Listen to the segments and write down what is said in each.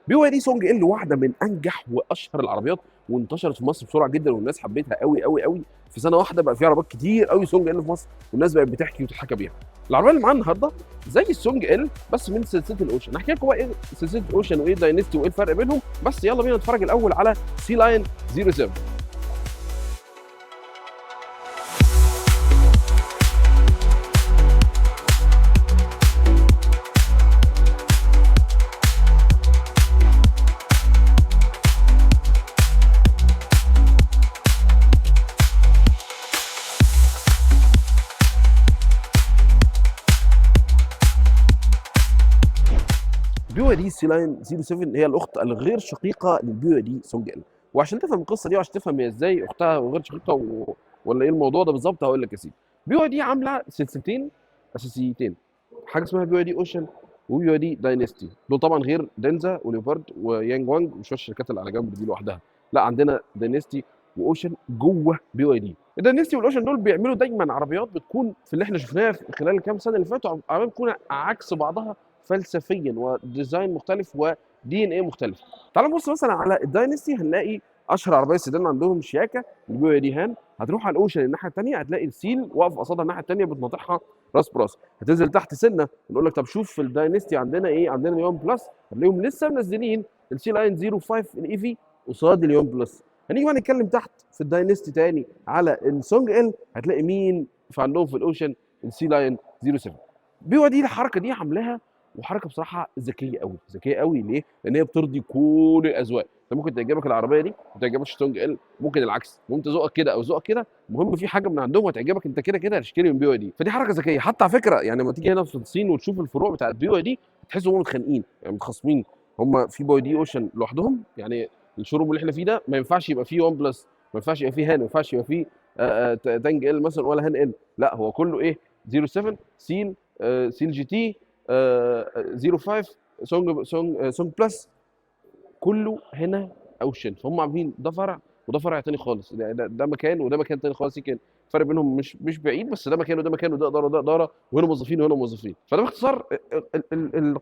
بي واي دي سونج ال واحده من انجح واشهر العربيات، وانتشرت في مصر بسرعه جدا والناس حبتها قوي قوي قوي. في سنه واحده بقى في عربيات كتير قوي سونج ال في مصر، والناس بقت بتحكي وتتحكى بيها. العربيه اللي معانا النهارده زي السونج ال بس من سلسله الاوشن. هحكي لكم بقى ايه سلسله الاوشن وايه داينستي وايه الفرق بينهم، بس يلا بينا نتفرج الاول على سي لاين 07. بي واي دي سي لاين 07 هي الاخت الغير شقيقه للبي واي دي سونج ال. وعشان تفهم القصه دي وعشان تفهم هي ازاي اختها وغير شقيقه ولا ايه الموضوع ده بالظبط، هقول لك يا سيدي. بي واي دي عامله سلسلتين اساسيتين، حاجه اسمها بي واي دي اوشن وبي واي دي داينستي. دول طبعا غير دنزا وليوبارد ويانج وانج وشويه الشركات اللي على جنب دي لوحدها. لا، عندنا داينستي واوشن جوه بي واي دي. الداينستي والاوشن دول بيعملوا دايما عربيات بتكون في اللي احنا شفناها في خلال الكام سنه اللي فاتوا، عربيات بتكون عكس بعضها فلسفيا وديزاين مختلف ودي ان ايه مختلف. تعال نبص مثلا على الداينستي، هنلاقي اشهر عربيه سيدان عندهم شياكه البي واي دي هان. هتروح على الاوشن الناحيه الثانيه هتلاقي السيل واقف قصادها الناحيه الثانيه بتناطحها راس براس. هتنزل تحت سنه نقول لك طب شوف في الداينستي عندنا ايه، عندنا اليوم بلس، هتلاقيهم لسه منزلين السي لاين 05 الاي في قصاد اليوم بلس. هنيجي بقى نتكلم تحت في الداينستي تاني على السونج ال، هتلاقي مين في عندهم في الاوشن السي لاين 07. بي واي دي الحركه دي عاملاها، وحركه بصراحه ذكيه قوي ذكيه قوي. ليه؟ لان هي بترضي كل الاذواق. انت ممكن تعجبك العربيه دي ما تعجبكش ستونج ال، ممكن العكس، ممكن ذوقك كده او ذوقك كده، المهم في حاجه من عندهم هتعجبك انت كده كده هتشتري من بي واي دي. فدي حركه ذكيه. حتى على فكره يعني لما تيجي هنا في الصين وتشوف الفروع بتاعت بي واي دي تحس ان هم متخانقين يعني متخاصمين. هم في بي واي دي اوشن لوحدهم، يعني الشوروم اللي احنا فيه ده ما ينفعش يبقى فيه ون بلس، ما ينفعش يبقى فيه هان، ما ينفعش يبقى فيه تانج ال مثلا ولا هان ال. لا، هو كله ايه 07 سيل، سيل جي تي، 05 سونج بلس، كله هنا اوشن. فهم عاملين ده فرع وده فرع تاني خالص، ده مكان وده مكان تاني خالص. يمكن الفرق بينهم مش بعيد، بس ده مكان وده مكان وده اداره وده اداره، وهنا موظفين وهنا موظفين. فده باختصار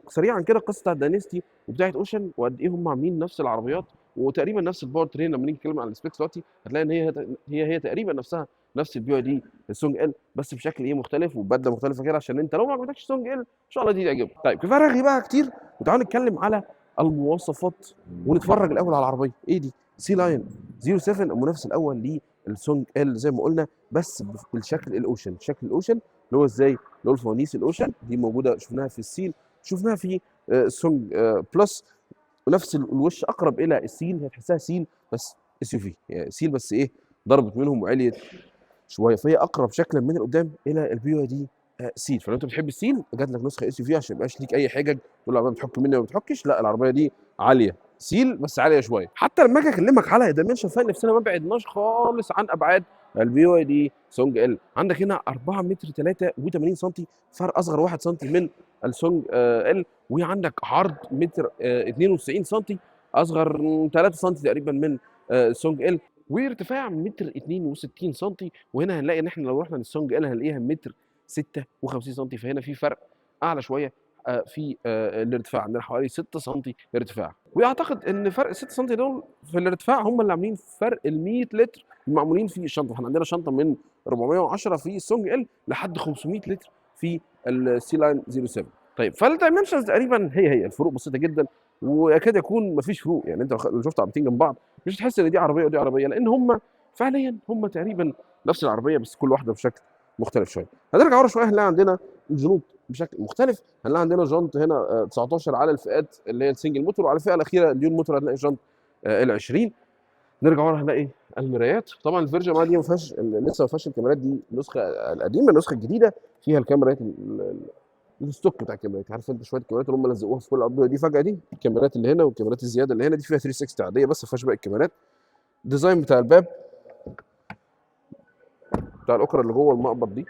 سريعا كده القصه بتاعت داينستي وبتاعت اوشن، وقد ايه هم عاملين نفس العربيات وتقريبا نفس الباور ترين. لما نيجي نتكلم عن السبيكس دلوقتي هتلاقي ان هي تقريبا نفسها نفس البي واي دي السونج ال، بس بشكل ايه مختلف وبدله مختلفه كده، عشان انت لو ما عجبتكش سونج ال ان شاء الله دي تعجبك. طيب كفايه رغي بقى كتير، وتعالوا نتكلم على المواصفات ونتفرج الاول على العربيه. ايه دي؟ سي لاين 07 المنافس الاول للسونج ال زي ما قلنا، بس بالشكل الاوشن. شكل الاوشن اللي هو ازاي؟ اللي هو الفوانيس الاوشن دي موجوده، شفناها في السيل، شفناها في السونج بلس، ونفس الوش اقرب الى السيل. هتحسها سيل بس اس يو في، يعني سيل بس ايه ضربت منهم وعليت شويه، فهي اقرب شكلا من القدام الى البي واي دي سيل. فلو انت بتحب السيل جات لك نسخه اس يو في عشان ما يبقاش ليك اي حجج تقول العربيه بتحك مني وما بتحكش. لا، العربيه دي عاليه سيل بس عاليه شويه. حتى لما اجي اكلمك على الدايمنشن فاين نفسنا ما بعدناش خالص عن ابعاد البي واي دي سونج ال. عندك هنا 4 متر 83 سم، فرق اصغر 1 سم من السونج ال. وعندك عرض متر 92 سم، اصغر 3 سم تقريبا من السونج ال. وارتفاع متر 62 سم. وهنا هنلاقي ان احنا لو رحنا للسونج ال هنلاقيها متر 56 سم، فهنا في فرق اعلى شويه في الارتفاع. عندنا حوالي 6 سم ارتفاع. واعتقد ان فرق 6 سم دول في الارتفاع هم اللي عاملين فرق ال 100 لتر المعمولين في الشنطه. احنا عندنا شنطه من 410 في السونج ال لحد 500 لتر في السي لاين 07. طيب فالدايمنشنز تقريبا هي الفروق بسيطه جدا، ويكاد يكون مفيش فروق. يعني انت لو شفت عربيتين جنب بعض مش هتحس ان دي عربيه ودي عربيه، لان هم فعليا هم تقريبا نفس العربيه بس كل واحده بشكل مختلف شويه. هنرجع ورا شويه هنلاقي عندنا الجنوط بشكل مختلف. هنلاقي عندنا جنط هنا 19 على الفئات اللي هي السنجل موتور، وعلى الفئه الاخيره الديون موتور هتلاقي جنط ال 20. نرجع ورا هنلاقي المرايات. طبعا الفيرجن دي ما فيهاش لسه ما فيهاش الكاميرات دي، النسخه القديمه. النسخه الجديده فيها الكاميرات الستوك بتاع الكاميرات. عارف انت شويه الكاميرات اللي هم لزقوها في كل العربيه دي فجاه، دي الكاميرات اللي هنا والكاميرات الزياده اللي هنا دي فيها 360 عاديه بس ما فيهاش باقي الكاميرات. الديزاين بتاع الباب بتاع الاكره اللي جوه المقبض دي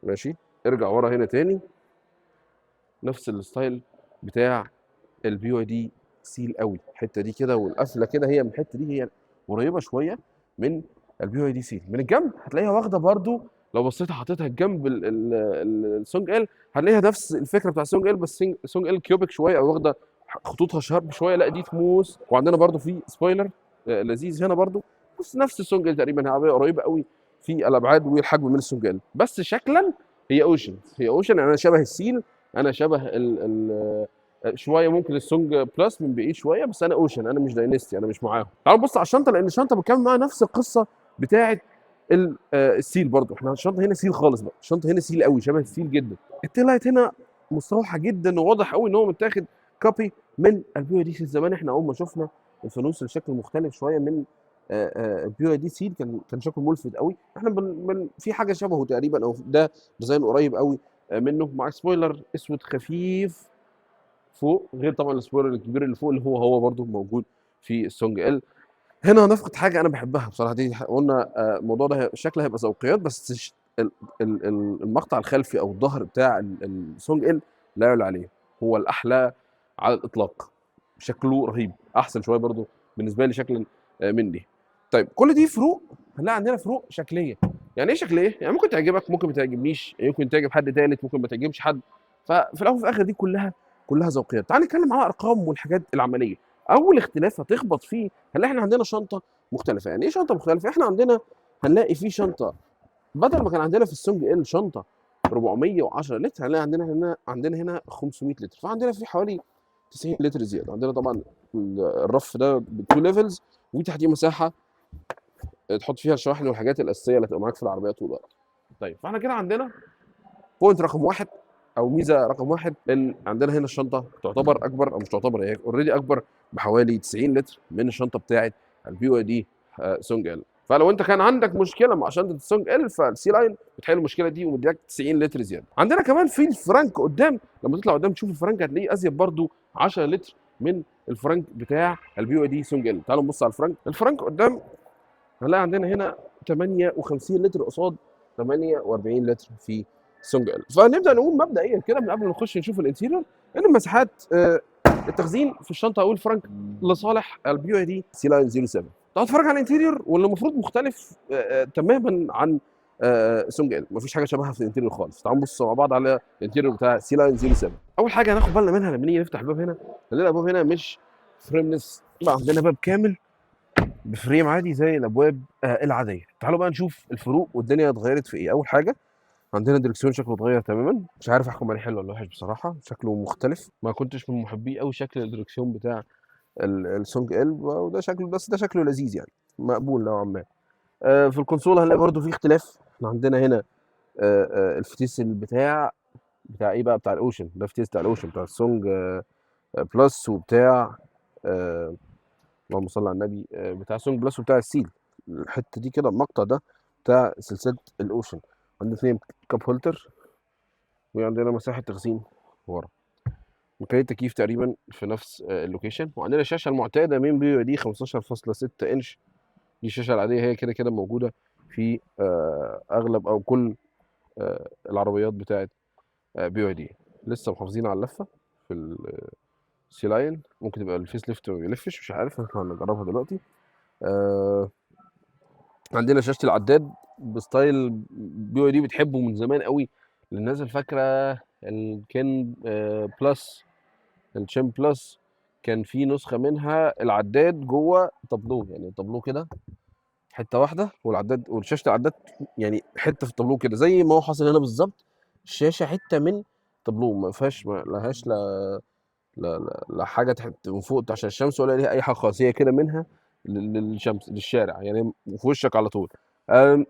ماشي. ارجع ورا هنا تاني، نفس الستايل بتاع البي واي دي سيل قوي. الحته دي كده والقفله كده هي من الحته دي هي قريبه شويه من البي واي دي سيل. من الجنب هتلاقيها واخده برضو، لو بصيت حطيتها جنب السونج ال هتلاقيها نفس الفكره بتاع السونج ال، بس سونج ال كيوبيك شويه او واخده خطوطها شارب شويه، لا دي تموس. وعندنا برضو في سبويلر لذيذ هنا برضو، بس نفس السونج تقريبا، هي قريبه قوي في الابعاد والحجم من السونج، بس شكلا هي اوشن. هي اوشن يعني انا شبه السيل، انا شبه شويه ممكن السونج بلس من بعيد شويه، بس انا اوشن، انا مش داينستي، انا مش معاهم. تعالوا نبص على الشنطه، لان الشنطه بتكمل معاها نفس القصه بتاعه السيل برضو. احنا الشنطه هنا سيل خالص بقى، الشنطه هنا سيل قوي، شبه السيل جدا. التيلايت هنا مستوحى جدا، وواضح قوي ان هو متاخد كوبي من البي دي سيل. زمان احنا اول ما شفنا الفانوس الشكل مختلف شويه من البي دي سيل، كان شكله ملفت قوي. احنا في حاجه شبهه تقريبا، او ده ديزاين قريب قوي منه، مع سبويلر اسود خفيف فوق، غير طبعا السبويلر الكبير اللي فوق اللي هو برضو موجود في السونج ال. هنا هنفقد حاجه انا بحبها بصراحه، دي قلنا الموضوع ده شكله هيبقى ذوقيات، بس المقطع الخلفي او الظهر بتاع السونج ال لا يعلى عليه، هو الاحلى على الاطلاق. شكله رهيب، احسن شويه برضو بالنسبه لي شكلا مني. طيب كل دي فروق، هنلاقي عندنا فروق شكليه. يعني ايه شكليه؟ يعني ممكن تعجبك، ممكن ما تعجبنيش، ممكن تعجب حد ثالث، ممكن ما تعجبش حد. ففي الاول وفي الاخر دي كلها ذوقيات. تعال نتكلم على ارقام والحاجات العمليه. اول اختلاف هتخبط فيه، هنلاقي احنا عندنا شنطه مختلفه. يعني ايه شنطه مختلفه؟ احنا عندنا هنلاقي في شنطه، بدل ما كان عندنا في السونج ال شنطه 410 لتر، هنلاقي عندنا هنا 500 لتر، فعندنا في حوالي 90 لتر زياده. عندنا طبعا الرف ده بتو ليفلز، وتحتيه مساحه تحط فيها الشواحن والحاجات الاساسيه اللي هتبقى معاك في العربيه طول الوقت. طيب فاحنا كده عندنا بوينت رقم واحد، او ميزه رقم واحد، ان عندنا هنا الشنطه تعتبر اكبر، او مش تعتبر، هي اوريدي اكبر بحوالي 90 لتر من الشنطه بتاعه البي واي دي سونج ال. فلو انت كان عندك مشكله مع شنطه السونج ال، فالسي لاين بتحل المشكله دي ومديك 90 لتر زياده. عندنا كمان في الفرنك قدام، لما تطلع قدام تشوف الفرنك هتلاقيه ازيد برده 10 لتر من الفرنك بتاع البي واي دي سونج ال. تعالوا نبص على الفرنك قدام، هنلاقي عندنا هنا 58 لتر قصاد 48 لتر في سونج ال. فنبدا نقول مبدئيا كده من قبل ما نخش نشوف الانتيريور، ان مساحات التخزين في الشنطه او الفرنك لصالح البي اي دي سي لاين 07. تعال نتفرج على الانتيريور، واللي المفروض مختلف تماما عن سونج ال، مفيش حاجه شبهها في الانتيريور خالص. تعالوا نبص مع بعض على الانتيريور بتاع سي لاين 07. اول حاجه هناخد بالنا منها لما نيجي نفتح الباب هنا، هنلاقي الباب هنا مش فريملس، لا عندنا باب كامل بفريم عادي زي الابواب العاديه. تعالوا بقى نشوف الفروق والدنيا اتغيرت في ايه. اول حاجه عندنا الدركسيون شكله اتغير تماما، مش عارف احكم عليه حلو ولا وحش بصراحه، شكله مختلف، ما كنتش من محبي قوي شكل الدركسيون بتاع السونج ال، وده شكله، بس ده شكله لذيذ يعني، مقبول نوعا ما. في الكونسول هنلاقي برده في اختلاف. احنا عندنا هنا الفتيس بتاع ايه بقى، بتاع الاوشن، ده فتيس بتاع الاوشن بتاع السونج بلس، وبتاع اللهم صل على النبي بتاع سونج بلس، وبتاع السيل. الحته دي كده، المقطع ده بتاع سلسله الاوشن. عندنا 2 كاب هولتر، وعندنا مساحه تخزين ورا، مكان التكييف تقريبا في نفس اللوكيشن. وعندنا الشاشه المعتاده من بي دي 15.6 انش، دي الشاشه العاديه، هي كده كده موجوده في اغلب او كل العربيات بتاعت بي دي. لسه محافظين على اللفه في السي لاين، ممكن تبقى الفيس ليفت ما بيلفش، مش عارف، احنا هنجربها دلوقتي. عندنا شاشه العداد بستايل بي واي دي بتحبه من زمان قوي، للناس اللي فاكره الكين بلس، الشين بلس، كان في نسخه منها العداد جوه طابلوه، يعني طابلوه كده حته واحده، والعداد والشاشه العداد يعني حته في الطابلوه كده، زي ما هو حاصل هنا بالظبط. الشاشه حته من طابلوه، ما فيهاش، ما لهاش لا حاجه تحت من فوق عشان الشمس، ولا ليها اي حاجه خالص، هي كده منها للشمس للشارع، يعني في وشك على طول.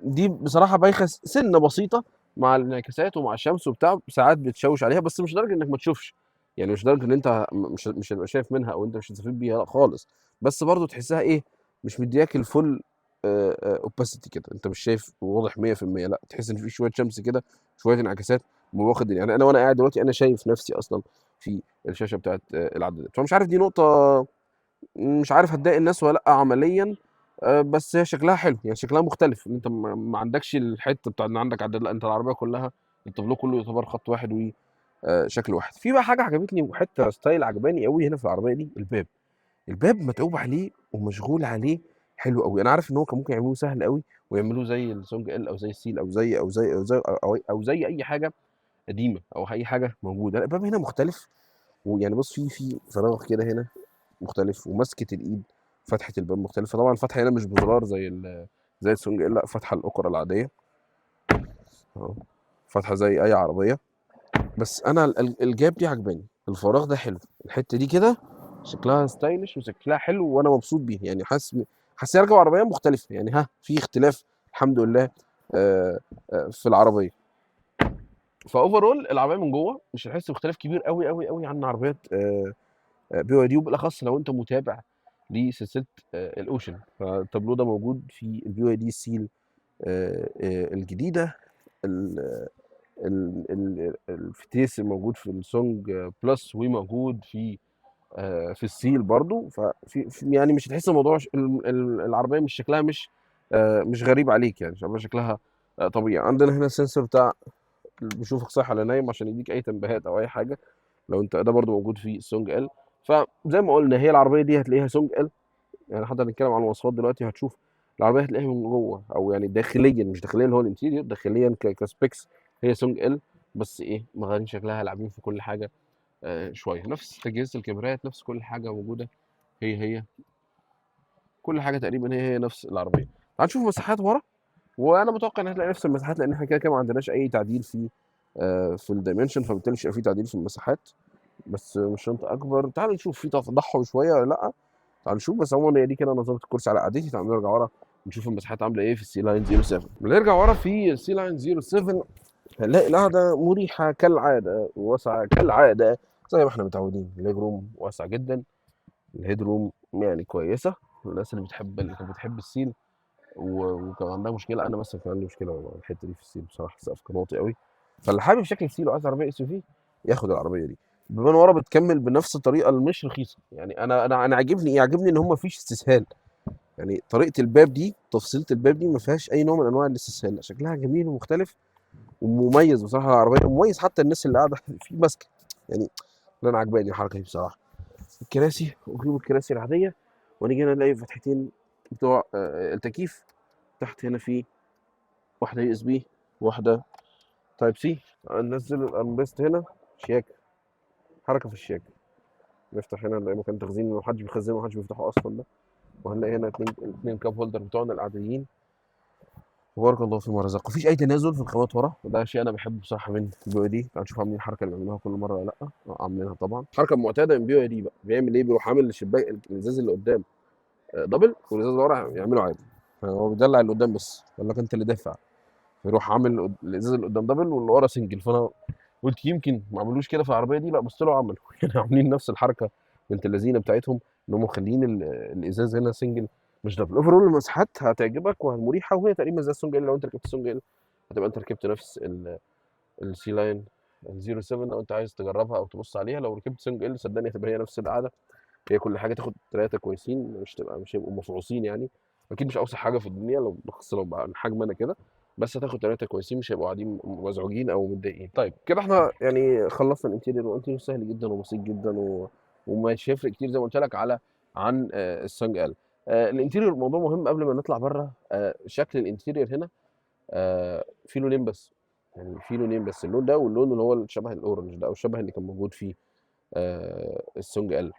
دي بصراحه بايخه سنه بسيطه مع الانعكاسات ومع الشمس وبتاع، ساعات بتشوش عليها، بس مش لدرجه انك ما تشوفش، يعني مش لدرجه ان انت مش هتبقى شايف منها، او انت مش هتستفيد بيها، لا خالص. بس برضو تحسها ايه، مش مدياك الفول اوباسيتي كده، انت مش شايف واضح 100%، لا تحس ان في شويه شمس كده، شويه انعكاسات، واخد يعني انا وانا قاعد دلوقتي انا شايف نفسي اصلا في الشاشه بتاعت العدادات. فمش عارف، دي نقطه مش عارف هتضايق الناس ولا لا عمليا، بس هي شكلها حلو، يعني شكلها مختلف، ان انت ما عندكش الحته بتاع ان عندك عداد، لا انت العربيه كلها الطابلوه كله يعتبر خط واحد وشكل واحد. في بقى حاجه عجبتني وحته ستايل عجباني قوي هنا في العربيه دي، الباب متعوب عليه ومشغول عليه حلو قوي. انا عارف ان هو كان ممكن يعملوه سهل قوي، ويعملوه زي السونج ال، او زي السيل، او زي اي حاجه قديمه، او اي حاجه موجوده. لا الباب هنا مختلف، ويعني بص في فراغ كده هنا مختلف، ومسكه الايد فتحه الباب مختلفه. طبعا الفتحه هنا مش بزرار زي السونج ال، لا فتحه الاوكرا العاديه اهو، فتحه زي اي عربيه. بس انا الجاب دي عجباني، الفراغ ده حلو، الحته دي كده شكلها ستايلش وشكلها حلو وانا مبسوط بيها. يعني حاسس إني راكب عربيه مختلفه، يعني ها في اختلاف الحمد لله في العربيه. فاوفرول العربيه من جوه مش هتحس باختلاف كبير قوي قوي قوي عن عربيات بي واي دي، وبالاخص لو انت متابع لسلسله الاوشن. فالتابلو ده موجود في البي واي دي سيل الجديده، الفتيس الموجود في السونج بلس، وموجود في السيل برضو. يعني مش هتحس الموضوع العربيه مش شكلها مش غريب عليك، يعني شكلها طبيعي. عندنا هنا السنسور بتاع بيشوفك صح ولا نايم عشان يديك اي تنبيهات او اي حاجه لو انت، ده برضو موجود في السونج ال. فزي ما قلنا هي العربيه دي هتلاقيها سونج ال، يعني حتى هنتكلم عن المواصفات دلوقتي هتشوف العربيه هتلاقيها من جوه، او يعني داخليا، مش داخليا اللي هو الانتيريور، داخليا كسبيكس هي سونج ال. بس ايه، مغيرين شكلها، لاعبين في كل حاجه شويه، نفس اجهزه الكاميرات، نفس كل حاجه موجوده، هي كل حاجه تقريبا هي نفس العربيه. تعال نشوف مساحات ورا، وانا متوقع ان هتلاقي نفس المساحات، لان احنا كده كده ما عندناش اي تعديل في الدايمنشن، فبالتالي مش هيبقى في تعديل في المساحات. بس مش شنطه اكبر. تعال نشوف في تضخم شويه ولا لا. تعال نشوف. بس عموما هي دي كده نظبط الكرسي على قعدتي. تعال نرجع ورا نشوف المساحات عامله ايه في السي لاين 07. بنرجع ورا في السي لاين 07، هنلاقي القعده مريحه كالعاده، واسعه كالعاده زي ما احنا متعودين. الليج روم واسع جدا، الهيد روم يعني كويسه. الناس اللي كانت بتحب السيل وكان عندها مشكله، انا مثلا كان عندي مشكله مع الحته دي في السيل بصراحه، السقف كان واطي قوي. فاللي حابب شكل السيل وعايز عربيه اس يو في ياخد العربيه دي. بيبان ورا بتكمل بنفس الطريقه اللي مش رخيصه. يعني انا عاجبني ايه، عاجبني ان هم مفيش استسهال. يعني طريقه الباب دي، تفصيله الباب دي ما فيهاش اي نوع من انواع الاستسهال، لا شكلها جميل ومختلف ومميز بصراحه. العربيه مميز، حتى الناس اللي قاعده في ماسكه يعني. انا عجباني الحركه دي بصراحه. الكراسي، وجيب الكراسي العاديه، ونيجي هنا نلاقي فتحتين بتوع التكييف. تحت هنا في واحده يو اس بي، واحده تايب سي. ننزل الارمريست هنا، شياك، حركه في الشياك. نفتح هنا نلاقي مكان تخزين، ما حدش بيخزنه وما حدش بيفتحه اصلا ده. وهنلاقي هنا اتنين كاب هولدر بتوعنا العاديين. وبارك الله فيما رزق. مفيش اي تنازل في الخامات ورا، وده شيء انا بحبه بصراحه من البي واي دي. تعال نشوف عاملين الحركه اللي بيعملوها كل مره ولا لا. عاملينها طبعا. الحركه المعتاده من بي واي دي بقى بيعمل ايه، بيروح عامل الشباك الازاز اللي قدام دبل، والازاز اللي ورا يعمله عادي. هو بيدلع اللي قدام بس، يقول لك انت اللي دافع، يروح عامل الازاز اللي قدام دبل واللي ورا سنجل. فانا قلت يمكن ما عملوش كده في العربيه دي، لا بس طلعوا عملوا يعني عاملين نفس الحركه بنت اللذينه بتاعتهم، ان هم مخلين الازاز هنا سنجل مش دبل. اوفرول المساحات هتعجبك ومريحه، وهي تقريبا زي السونج ال. لو انت ركبت السونج ال هتبقى انت ركبت نفس السي لاين 07. لو انت عايز تجربها او تبص عليها، لو ركبت سونج ال صدقني هتبقى هي نفس القعده. هي كل حاجه تاخد ثلاثه كويسين، مش هيبقوا مفعوصين يعني. اكيد مش اوسع حاجه في الدنيا، لو بخص لو بقى حجم انا كده، بس هتاخد ثلاثه كويسين، مش هيبقوا قاعدين مزعوجين او متضايقين. طيب كده احنا يعني خلصنا الانتيريور، والانتيريور سهل جدا وبسيط جدا ومش هيفرق كتير زي ما قلت لك عن السونج ال. الانتيريور موضوع مهم قبل ما نطلع بره. شكل الانتيريور هنا في لونين بس، يعني في لونين بس، اللون ده واللون اللي هو شبه الاورنج ده، او الشبه اللي كان موجود فيه السونج ال.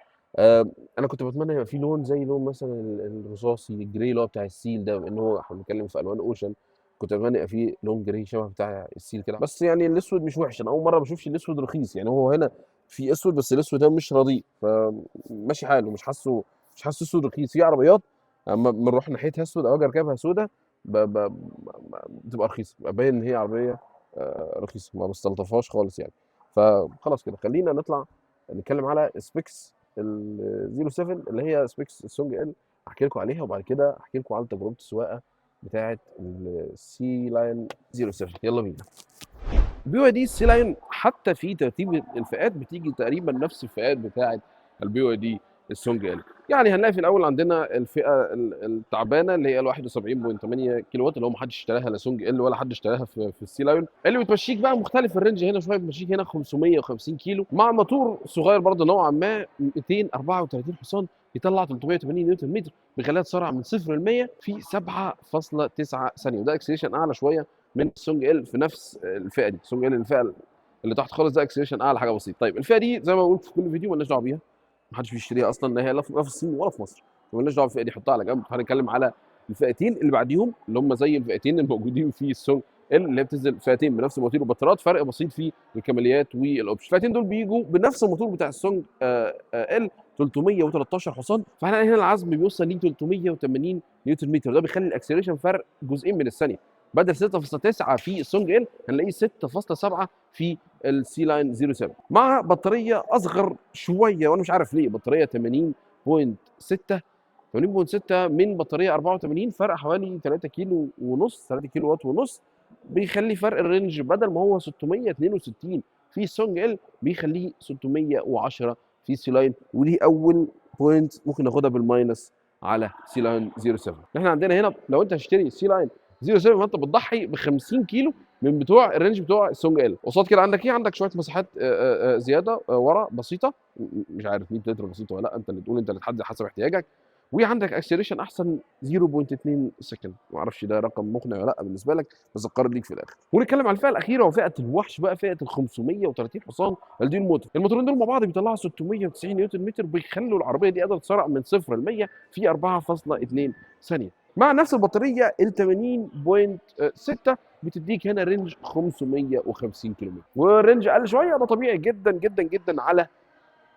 انا كنت بتمنى يبقى في لون زي لون مثلا الرصاصي الجراي اللي هو بتاع السيل ده، بان هو احنا بنتكلم في الوان اوشن. كنت اتمنى يبقى في لون جراي شبه بتاع السيل كده. بس يعني الاسود مش وحش، انا اول مره بشوفش الاسود رخيص. يعني هو هنا في اسود، بس الاسود ده مش رديء، فماشي حاله. مش حاسه اسود رخيص. في عربيات اما بنروح ناحيتها اسود او اجي اركبها سودا بتبقى رخيصه، بقى باين ان هي عربيه رخيصه، ما بستلطفهاش خالص يعني. فخلاص كده خلينا نطلع نتكلم على سبيكس ال 07 اللي هي سبيكس السونج ال. احكي لكم عليها، وبعد كده احكي لكم على تجربه السواقه بتاعه السي لاين 07. يلا بينا. بي واي دي السي لاين حتى في ترتيب الفئات بتيجي تقريبا نفس الفئات بتاعه البي واي دي السونج ال. يعني هنلاقي في الاول عندنا الفئه التعبانه اللي هي ال 71.8 كيلو وات، اللي هو ما حدش اشتراها لا سونج ال ولا حد اشتراها في السي لاين. اللي بتمشيك بقى مختلف الرينج هنا شويه، بتمشيك هنا 550 كيلو مع موتور صغير برضه نوعا ما، 234 حصان، يطلع 380 نيوتن متر، بيخليها تسرع من 0 ل 100 في 7.9 ثانيه. وده اكسلريشن اعلى شويه من السونج ال في نفس الفئه دي. السونج ال الفئه اللي تحت خالص ده اكسلريشن اعلى حاجه بسيط. طيب الفئه دي زي ما قلت في كل فيديو مالناش دعوه بيها، محدش بيشتريها اصلا، لا هي لا في الصين ولا في مصر، مالناش دعوه بالفئه دي، حطها على جنب. هنتكلم على الفئتين اللي بعديهم اللي هم زي الفئتين الموجودين في السونج ال، اللي هي بتنزل فئتين بنفس الموتور وبطاريات، فرق بسيط في الكماليات والاوبشن. الفئتين دول بيجوا بنفس الموتور بتاع السونج ال 313 حصان، فاحنا هنا العزم بيوصل ل 380 نيوتن متر، ده بيخلي الاكسلريشن فرق جزئين من الثانيه، بدل 6.9 في السونج ال هنلاقيه 6.7 في السي لاين 07 مع بطاريه اصغر شويه، وانا مش عارف ليه، بطاريه 80.6 من بطاريه 84، فرق حوالي 3 كيلو ونص، 3 كيلو وات ونص، بيخلي فرق الرينج بدل ما هو 662 في السونج ال بيخليه 610 في سي لاين. ودي اول بوينت ممكن ناخدها بالماينس على سي لاين 07. احنا عندنا هنا لو انت هتشتري سي لاين 07 فانت بتضحي ب 50 كيلو من بتوع الرينج بتوع السونج ال. قصاد كده عندك ايه؟ عندك شويه مساحات زياده ورا بسيطه، مش عارف 100 لتر بسيطه ولا لا، انت اللي تقول، انت اللي تحدد حسب احتياجك. وعندك اكسلريشن احسن 0.2 سكند، ما اعرفش ده رقم مقنع ولا لا بالنسبه لك، بس القرار ليك في الاخر. ونتكلم على الفئه الاخيره وفئه الوحش بقى، فئه ال 530 حصان الديول موتور. الموتورين دول مع بعض بيطلعوا 690 نيوتن متر، بيخلوا العربيه دي قادره تسرع من 0 ل 100 في 4.2 ثانيه، مع نفس البطاريه ال 80.6 بتديك هنا رينج 550 كيلو متر، والرينج اقل شويه ده طبيعي جدا جدا جدا على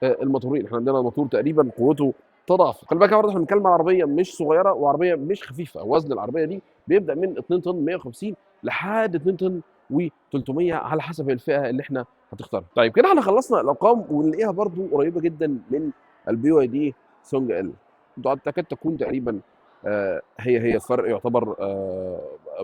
الموتورين. احنا عندنا موتور تقريبا قوته تضاعف. خلي بالك برضه احنا بنتكلم على عربيه مش صغيره وعربيه مش خفيفه، وزن العربيه دي بيبدا من 2 طن 150 لحد 2 طن و300 على حسب الفئه اللي احنا هتختارها. طيب كده احنا خلصنا الارقام، ونلاقيها برضه قريبه جدا من البي واي دي سونج ال، تكاد تكون تقريبا هي الفرق يعتبر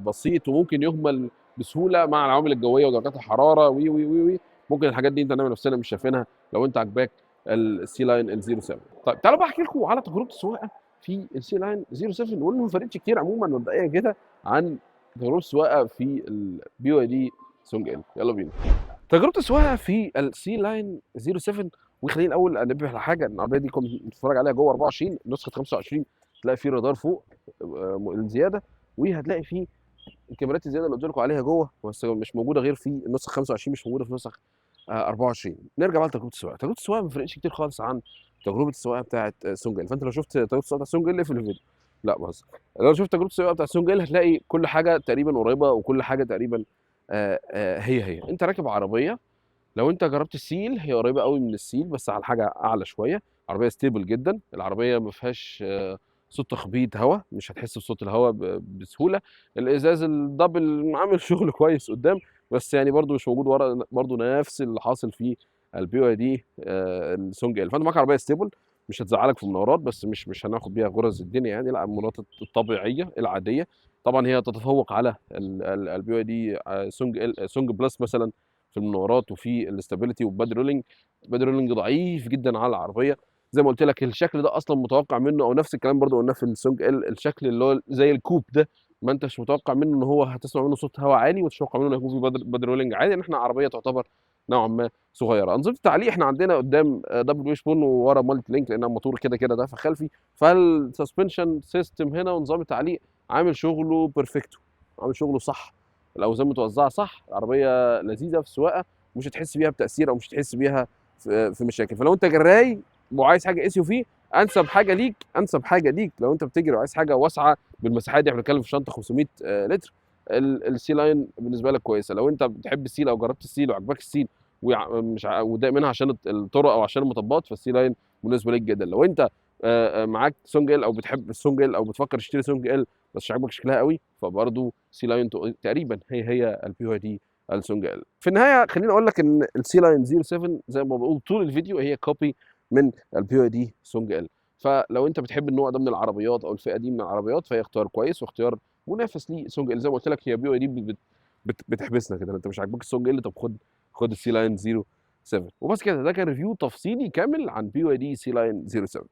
بسيط وممكن يهمل بسهوله مع العوامل الجويه ودرجات الحراره وي وي وي وي. ممكن الحاجات دي انت نعمل نفسنا مش شايفينها لو انت عاجباك السي لاين ال 07. طيب تعالوا بقى احكي لكم على تجربه السواقه في السي لاين 07، واللي ما فرقتش كتير عموما مبدئيا كده عن تجربه السواقه في البي واي دي سونج ال. يلا بينا. تجربه السواقه في السي لاين 07، وخليني الاول انبه على حاجه، ان العربيه دي كنت بتتفرج عليها جوه 24 نسخه 25 تلاقي فيه رادار فوق الزياده، وهتلاقي فيه الكاميرات الزياده اللي قلت لكم عليها جوه، بس مش موجوده غير في النسخه 25، مش موجوده في نسخ 24. نرجع بقى لتجربه السواقه. تجربه السواقه ما فرقتش كتير خالص عن تجربه السواقه بتاعه سونج ال، فانت لو شفت تجربه السواقه بتاعه سونج ال في الفيديو، لا بهزر، لو شفت تجربه السواقه بتاعه سونج ال هتلاقي كل حاجه تقريبا قريبه، وكل حاجه تقريبا هي انت راكب عربيه، لو انت جربت السيل هي قريبه قوي من السيل بس على حاجه اعلى شويه، عربيه ستيبل جدا، العربيه ما فيهاش صوت تخبيط هواء، مش هتحس بصوت الهواء بسهوله، الازاز الدبل عامل شغل كويس قدام، بس يعني برده مش موجود ورا، برده نفس اللي حاصل في البي واي دي السونج ال. فانت معاك عربيه ستيبل مش هتزعلك في المناورات، بس مش هناخد بيها غرز الدنيا يعني، لا المناورات الطبيعيه العاديه. طبعا هي تتفوق على البي واي دي سونج بلس مثلا في المناورات وفي الاستابيليتي والباد رولينج. الباد رولينج ضعيف جدا على العربيه، زي ما قلت لك الشكل ده اصلا متوقع منه، او نفس الكلام برضو قلناه في السونج ال، الشكل اللي هو زي الكوب ده ما انتش متوقع منه ان هو هتسمع منه صوت هواء عالي، وتتوقع منه ان هيكون في باد رولينج عالي، لان احنا عربيه تعتبر نوعا ما صغيره. انظمه التعليق احنا عندنا قدام دبل ويش بون وورا مالتي لينك، لان الموتور كده كده دافع خلفي، فالسسبنشن سيستم هنا ونظام التعليق عامل شغله بيرفكتو، عامل شغله صح، الاوزان متوزعه صح، العربيه لذيذه في السواقه، مش هتحس بيها بتاثير او مش هتحس بيها في مشاكل. فلو انت جراي وعايز حاجه اس يو في، انسب حاجه ليك لو انت بتجري وعايز حاجه واسعه بالمساحات دي، احنا بنتكلم في شنطه 500 لتر، السي لاين بالنسبه لك كويسه. لو انت بتحب السيل او جربت السيل وعجبك السيل ومش وده منها عشان الطرق او عشان المطبات، فالسي لاين بالنسبه لك جدا. لو انت معاك سونج ال او بتحب السونج ال او بتفكر تشتري سونج ال بس مش عاجبك شكلها قوي، فبرضه سي لاين تقريبا هي البي واي دي السونج ال. في النهايه خليني اقول لك ان السي لاين 07 زي ما بقول طول الفيديو هي كوبي من البي واي دي سونج ال، فلو انت بتحب النوع ده من العربيات او الفئه دي من العربيات فهي اختيار كويس واختيار منافس لسونج ال. زي ما قلت لك هي بي واي دي بتحبسنا كده، انت مش عاجبك السونج ال طب خد السي لاين 07 وبس كده. ده كان ريفيو تفصيلي كامل عن بي واي دي سي لاين 07.